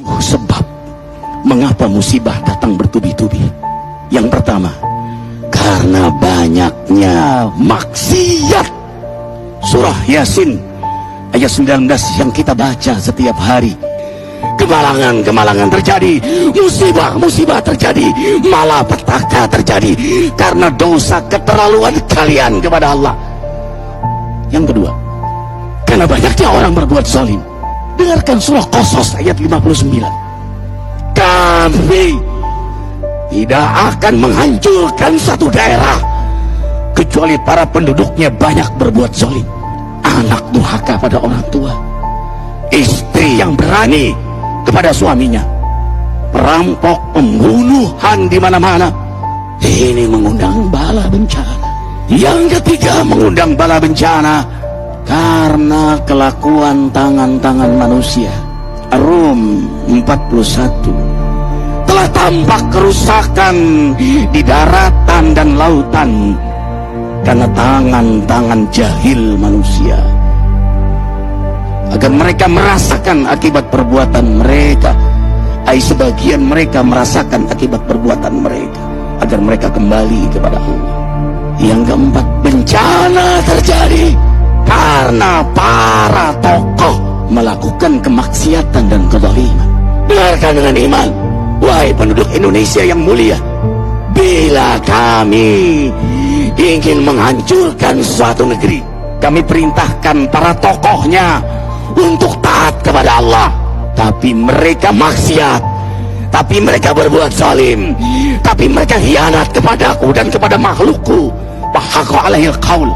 Sebab mengapa musibah datang bertubi-tubi? Yang pertama, karena banyaknya maksiat. Surah Yasin ayat 19 yang kita baca setiap hari. Kemalangan terjadi, musibah terjadi, malapetaka terjadi karena dosa keterlaluan kalian kepada Allah. Yang kedua, karena banyaknya orang berbuat zalim. Dengarkan surah Qasas ayat 59. Kami tidak akan menghancurkan satu daerah kecuali para penduduknya banyak berbuat zalim. Anak durhaka pada orang tua, istri yang berani kepada suaminya, perampok, pembunuhan di mana-mana. Ini mengundang bala bencana. Yang ketiga, mengundang bala bencana karena kelakuan tangan-tangan manusia. Rum 41. Telah tampak kerusakan di daratan dan lautan karena tangan-tangan jahil manusia, agar mereka merasakan akibat perbuatan mereka. Sebagian mereka merasakan akibat perbuatan mereka, agar mereka kembali kepada Allah. Yang keempat, bencana terjadi karena para tokoh melakukan kemaksiatan dan kezaliman. Dengarkan dengan iman, wahai penduduk Indonesia yang mulia, bila kami ingin menghancurkan suatu negeri, kami perintahkan para tokohnya untuk taat kepada Allah, tapi mereka maksiat, tapi mereka berbuat zalim, tapi mereka hianat kepadaku dan kepada makhlukku. Bahaqqa alaihil qaul,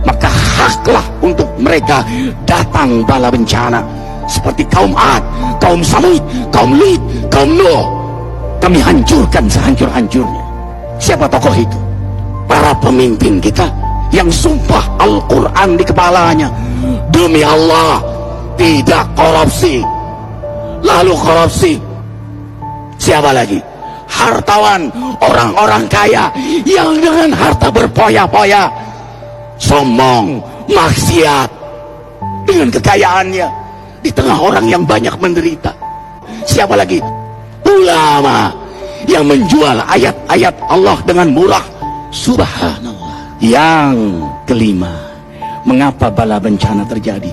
maka haklah untuk mereka datang bala bencana seperti kaum Ad, kaum Samud, kaum Lut, kaum Nuh. Kami hancurkan sehancur-hancurnya. Siapa tokoh itu? Para pemimpin kita yang sumpah Al-Quran di kepalanya, demi Allah tidak korupsi. Lalu korupsi. Siapa lagi? Hartawan, orang-orang kaya yang dengan harta berpoya-poya, sombong, maksiat dengan kekayaannya di tengah orang yang banyak menderita. Siapa lagi? Ulama yang menjual ayat-ayat Allah dengan murah. Subhanallah. Yang kelima, mengapa bala bencana terjadi?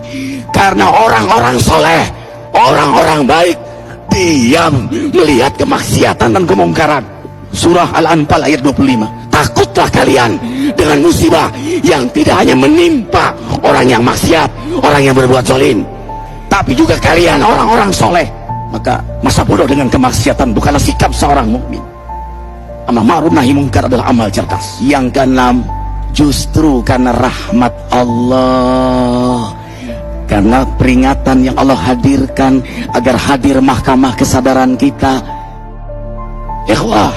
Karena orang-orang soleh, orang-orang baik diam melihat kemaksiatan dan kemungkaran. Surah Al-Anfal ayat 25. Takutlah kalian dengan musibah yang tidak hanya menimpa orang yang maksiat, orang yang berbuat zalim, tapi juga kalian orang-orang soleh. Maka masa bodoh dengan kemaksiatan bukanlah sikap seorang mukmin. Amar ma'ruf nahi munkar adalah amal cerdas. Yang keenam, justru karena rahmat Allah, karena peringatan yang Allah hadirkan agar hadir mahkamah kesadaran kita. Ikhwah,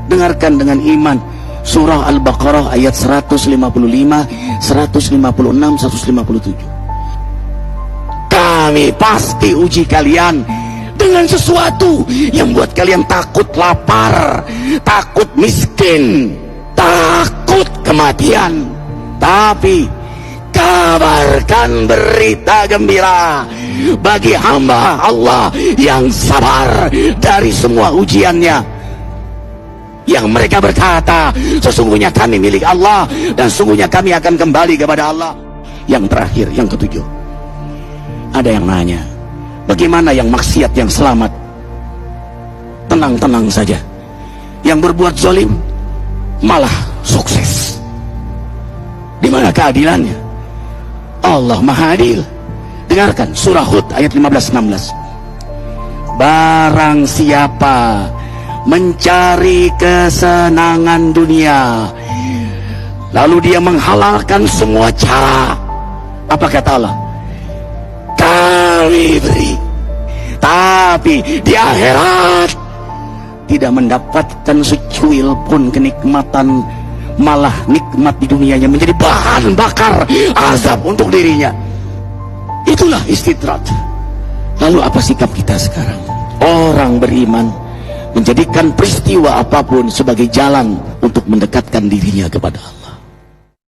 dengarkan dengan iman surah Al-Baqarah ayat 155, 156, 157. Kami pasti uji kalian dengan sesuatu yang buat kalian takut lapar, takut miskin, takut kematian. Tapi kabarkan berita gembira bagi hamba Allah yang sabar dari semua ujiannya, yang mereka berkata, sesungguhnya kami milik Allah dan sungguhnya kami akan kembali kepada Allah. Yang terakhir, yang ketujuh, ada yang nanya, bagaimana yang maksiat yang selamat? Tenang-tenang saja. Yang berbuat zalim malah sukses. Di mana keadilannya? Allah Maha Adil. Dengarkan surah Hud ayat 15-16. Barang siapa mencari kesenangan dunia, lalu dia menghalalkan semua cara, apa kata Allah? Kami beri, tapi di akhirat tidak mendapatkan secuil pun kenikmatan, malah nikmat di dunianya menjadi bahan bakar azab untuk dirinya. Itulah istidrat. Lalu apa sikap kita sekarang? Orang beriman menjadikan peristiwa apapun sebagai jalan untuk mendekatkan dirinya kepada Allah.